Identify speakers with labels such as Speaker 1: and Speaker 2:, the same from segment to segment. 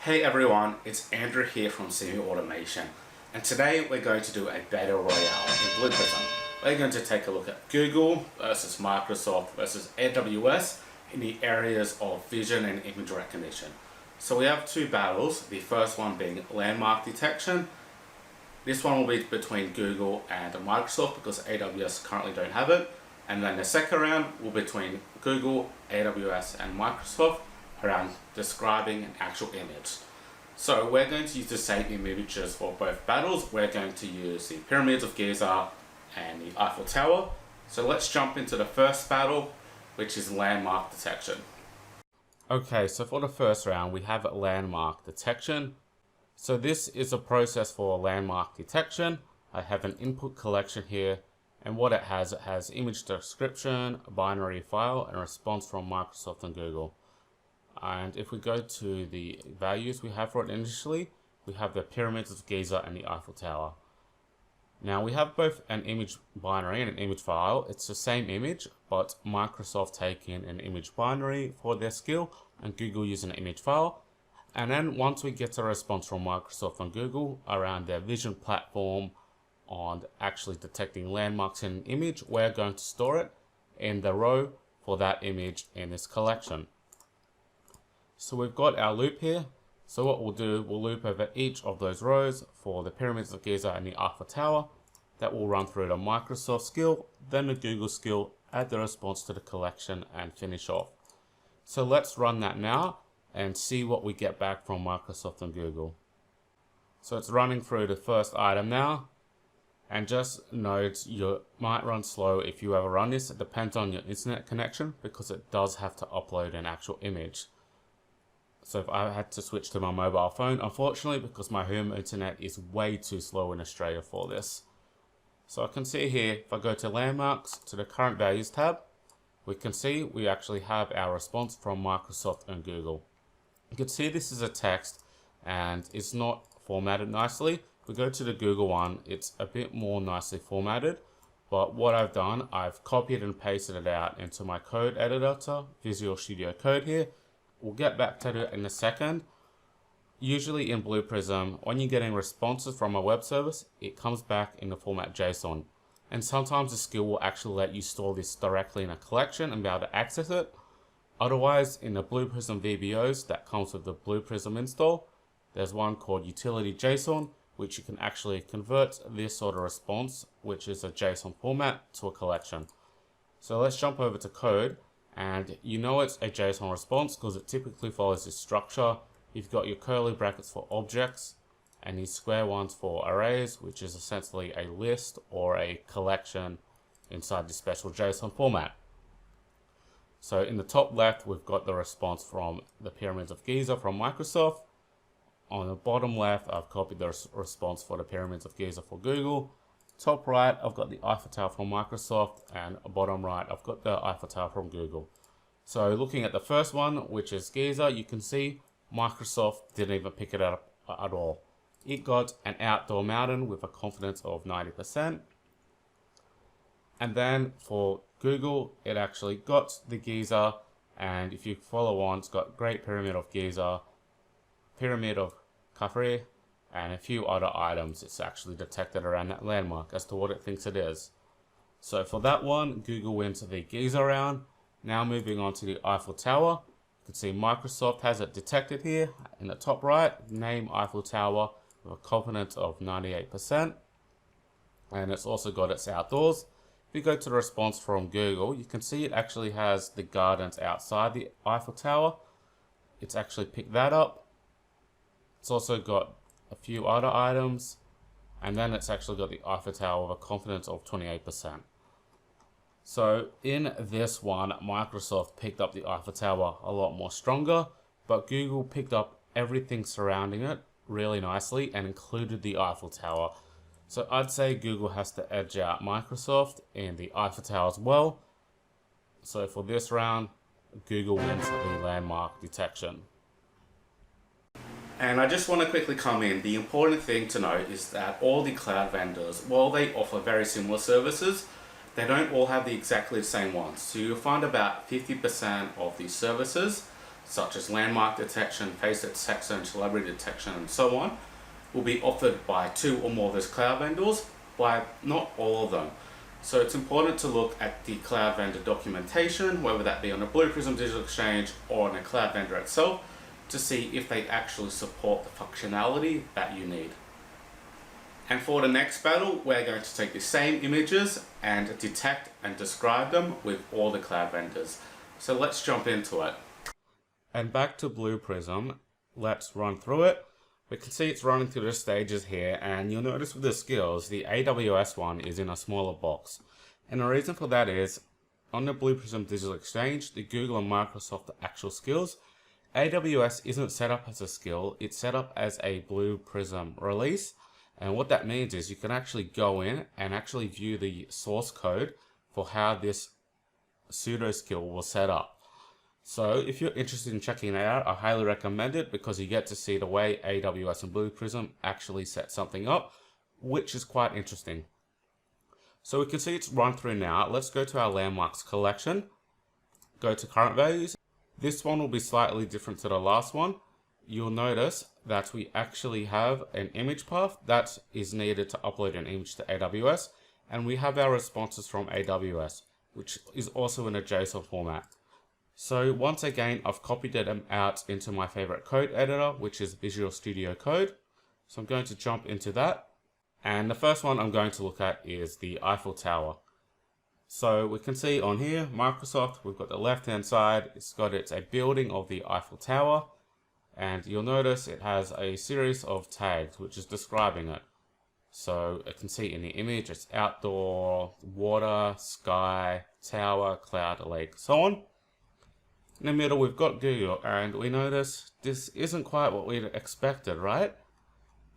Speaker 1: Hey everyone, it's Andrew here from Semi Automation, and today we're going to do a battle royale in Blue Prism. We're going to take a look at Google versus Microsoft versus AWS in the areas of vision and image recognition. So we have two battles, the first one being landmark detection. This one will be between Google and Microsoft because AWS currently don't have it. And then the second round will be between Google, AWS and Microsoft around describing an actual image. So we're going to use the same images for both battles. We're going to use the pyramids of Giza and the Eiffel Tower. So let's jump into the first battle, which is landmark detection. Okay, so for the first round, we have landmark detection. So this is a process for landmark detection. I have an input collection here, and what it has image description, a binary file, and a response from Microsoft and Google. And if we go to the values we have for it initially, we have the pyramids of Giza and the Eiffel Tower. Now we have both an image binary and an image file. It's the same image, but Microsoft taking an image binary for their skill and Google using an image file. And then once we get a response from Microsoft and Google around their vision platform on actually detecting landmarks in an image, we're going to store it in the row for that image in this collection. So we've got our loop here. So what we'll do, we'll loop over each of those rows for the pyramids of Giza and the Eiffel Tower. That will run through the Microsoft skill, then the Google skill, add the response to the collection and finish off. So let's run that now and see what we get back from Microsoft and Google. So it's running through the first item now. And just note, you might run slow if you ever run this. It depends on your internet connection because it does have to upload an actual image. So if I had to switch to my mobile phone, unfortunately, because my home internet is way too slow in Australia for this. So I can see here, if I go to landmarks, to the current values tab, we can see we actually have our response from Microsoft and Google. You can see this is a text and it's not formatted nicely. If we go to the Google one, it's a bit more nicely formatted. But what I've done, I've copied and pasted it out into my code editor, Visual Studio Code here. We'll get back to it in a second. Usually in Blue Prism, when you're getting responses from a web service, it comes back in the format JSON. And sometimes the skill will actually let you store this directly in a collection and be able to access it. Otherwise, in the Blue Prism VBOs that comes with the Blue Prism install, there's one called Utility JSON, which you can actually convert this sort of response, which is a JSON format, to a collection. So let's jump over to code. And you know it's a JSON response because it typically follows this structure. You've got your curly brackets for objects and these square ones for arrays, which is essentially a list or a collection inside this special JSON format. So in the top left, we've got the response from the pyramids of Giza from Microsoft. On the bottom left, I've copied the response for the pyramids of Giza for Google. Top right, I've got the Eiffel Tower from Microsoft, and bottom right, I've got the Eiffel Tower from Google. So looking at the first one, which is Giza, you can see Microsoft didn't even pick it up at all. It got an outdoor mountain with a confidence of 90%. And then for Google, it actually got the Giza, and if you follow on, it's got Great Pyramid of Giza, Pyramid of Khafre, and a few other items it's actually detected around that landmark as to what it thinks it is. So for that one, Google wins the Giza round. Now moving on to the Eiffel Tower. You can see Microsoft has it detected here in the top right, name Eiffel Tower with a confidence of 98%. And it's also got its outdoors. If you go to the response from Google, you can see it actually has the gardens outside the Eiffel Tower. It's actually picked that up. It's also got a few other items, and then it's actually got the Eiffel Tower with a confidence of 28%. So in this one, Microsoft picked up the Eiffel Tower a lot more stronger, but Google picked up everything surrounding it really nicely and included the Eiffel Tower. So I'd say Google has to edge out Microsoft in the Eiffel Tower as well. So for this round, Google wins the landmark detection. And I just want to quickly come in. The important thing to note is that all the cloud vendors, while they offer very similar services, they don't all have exactly the same ones. So you'll find about 50% of these services such as landmark detection, face detection, celebrity detection, and so on, will be offered by 2 or more of those cloud vendors, by not all of them. So it's important to look at the cloud vendor documentation, whether that be on a Blue Prism Digital Exchange or on a cloud vendor itself, to see if they actually support the functionality that you need. And for the next battle, we're going to take the same images and detect and describe them with all the cloud vendors. So let's jump into it. And back to Blue Prism, let's run through it. We can see it's running through the stages here, and you'll notice with the skills, the AWS one is in a smaller box. And the reason for that is, on the Blue Prism Digital Exchange, the Google and Microsoft actual skills, AWS isn't set up as a skill, it's set up as a Blue Prism release. And what that means is you can actually go in and actually view the source code for how this pseudo skill was set up. So if you're interested in checking it out, I highly recommend it because you get to see the way AWS and Blue Prism actually set something up, which is quite interesting. So we can see it's run through now. Let's go to our landmarks collection, go to current values. This one will be slightly different to the last one. You'll notice that we actually have an image path that is needed to upload an image to AWS, and we have our responses from AWS, which is also in a JSON format. So once again, I've copied them out into my favorite code editor, which is Visual Studio Code. So I'm going to jump into that. And the first one I'm going to look at is the Eiffel Tower. So we can see on here, Microsoft, we've got the left-hand side, it's a building of the Eiffel Tower. And you'll notice it has a series of tags, which is describing it. So you can see in the image, it's outdoor, water, sky, tower, cloud, lake, so on. In the middle, we've got Google, and we notice this isn't quite what we'd expected, right?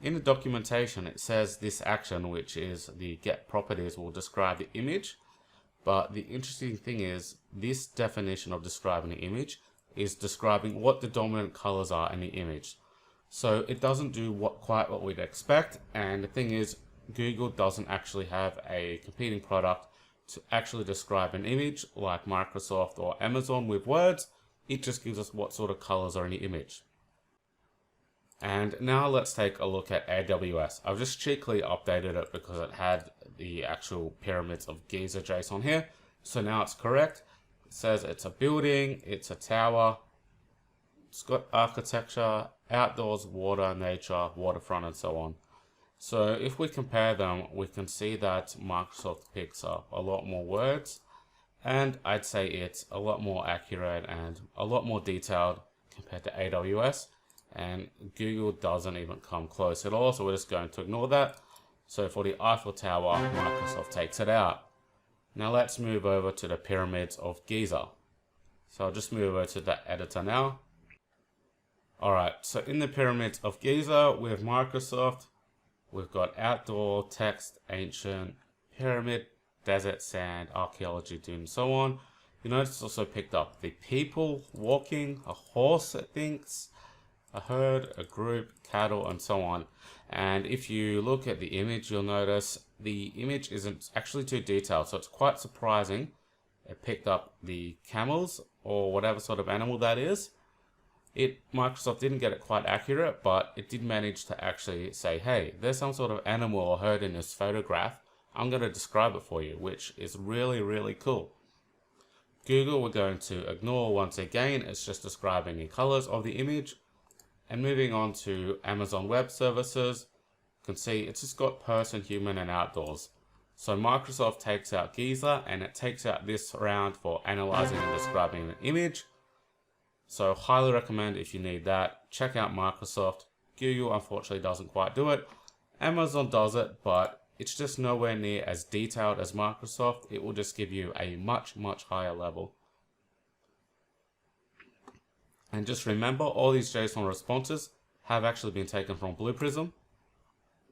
Speaker 1: In the documentation, it says this action, which is the get properties, will describe the image. But the interesting thing is, this definition of describing the image is describing what the dominant colors are in the image. So it doesn't do quite what we'd expect. And the thing is, Google doesn't actually have a competing product to actually describe an image like Microsoft or Amazon with words. It just gives us what sort of colors are in the image. And now let's take a look at AWS. I've just cheekily updated it because it had the actual pyramids of Giza JSON here. So now it's correct. It says it's a building, it's a tower, it's got architecture, outdoors, water, nature, waterfront, and so on. So if we compare them, we can see that Microsoft picks up a lot more words, and I'd say it's a lot more accurate and a lot more detailed compared to AWS, and Google doesn't even come close at all, so we're just going to ignore that. So for the Eiffel Tower, Microsoft takes it out. Now let's move over to the pyramids of Giza. So I'll just move over to that editor now. Alright, so in the pyramids of Giza with Microsoft, we've got outdoor, text, ancient, pyramid, desert, sand, archaeology, dune, and so on. You notice it's also picked up the people walking, a horse, it thinks, a herd, a group, cattle, and so on. And if you look at the image, you'll notice the image isn't actually too detailed, so it's quite surprising. It picked up the camels, or whatever sort of animal that is. Microsoft didn't get it quite accurate, but it did manage to actually say, hey, there's some sort of animal or herd in this photograph. I'm going to describe it for you, which is really, really cool. Google, we're going to ignore once again. It's just describing the colors of the image. And moving on to Amazon Web Services, you can see it's just got person, human, and outdoors. So Microsoft takes out Giza, and it takes out this round for analyzing and describing an image. So highly recommend if you need that. Check out Microsoft. Google unfortunately doesn't quite do it. Amazon does it, but it's just nowhere near as detailed as Microsoft. It will just give you a much, much higher level. And just remember, all these JSON responses have actually been taken from Blue Prism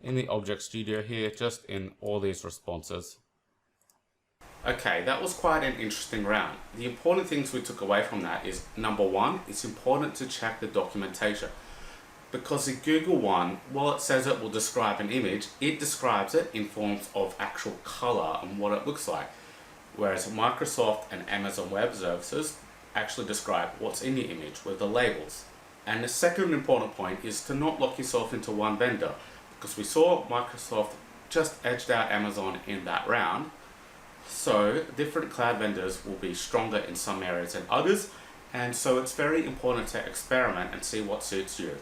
Speaker 1: in the Object Studio here, just in all these responses. Okay, that was quite an interesting round. The important things we took away from that is, number one, it's important to check the documentation. Because the Google one, while it says it will describe an image, it describes it in forms of actual color and what it looks like. Whereas Microsoft and Amazon Web Services actually describe what's in the image with the labels. And the second important point is to not lock yourself into one vendor, because we saw Microsoft just edged out Amazon in that round. So different cloud vendors will be stronger in some areas than others, and so it's very important to experiment and see what suits you.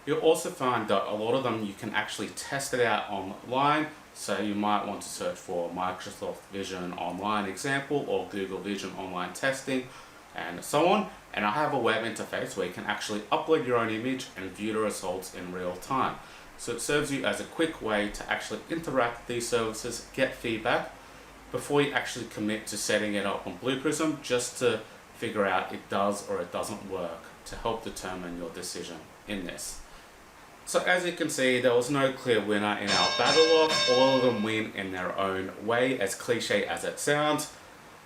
Speaker 1: You'll also find that a lot of them you can actually test it out online, so you might want to search for Microsoft Vision Online example or Google Vision Online testing and so on. And I have a web interface where you can actually upload your own image and view the results in real time. So it serves you as a quick way to actually interact with these services, get feedback, before you actually commit to setting it up on Blue Prism, just to figure out it does or it doesn't work, to help determine your decision in this. So as you can see, there was no clear winner in our battle off. All of them win in their own way, as cliche as it sounds.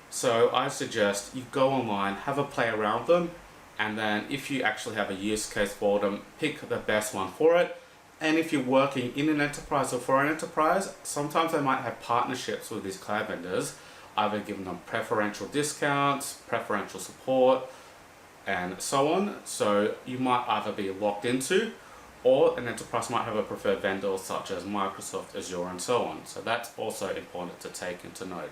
Speaker 1: So I suggest you go online, have a play around them, and then if you actually have a use case for them, pick the best one for it. And if you're working in an enterprise or for an enterprise, sometimes they might have partnerships with these cloud vendors, either giving them preferential discounts, preferential support, and so on. So you might either be locked into, or an enterprise might have a preferred vendor such as Microsoft, Azure, and so on. So that's also important to take into note.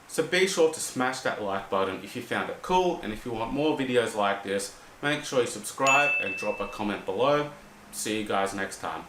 Speaker 1: So be sure to smash that like button if you found it cool, and if you want more videos like this, make sure you subscribe and drop a comment below. See you guys next time.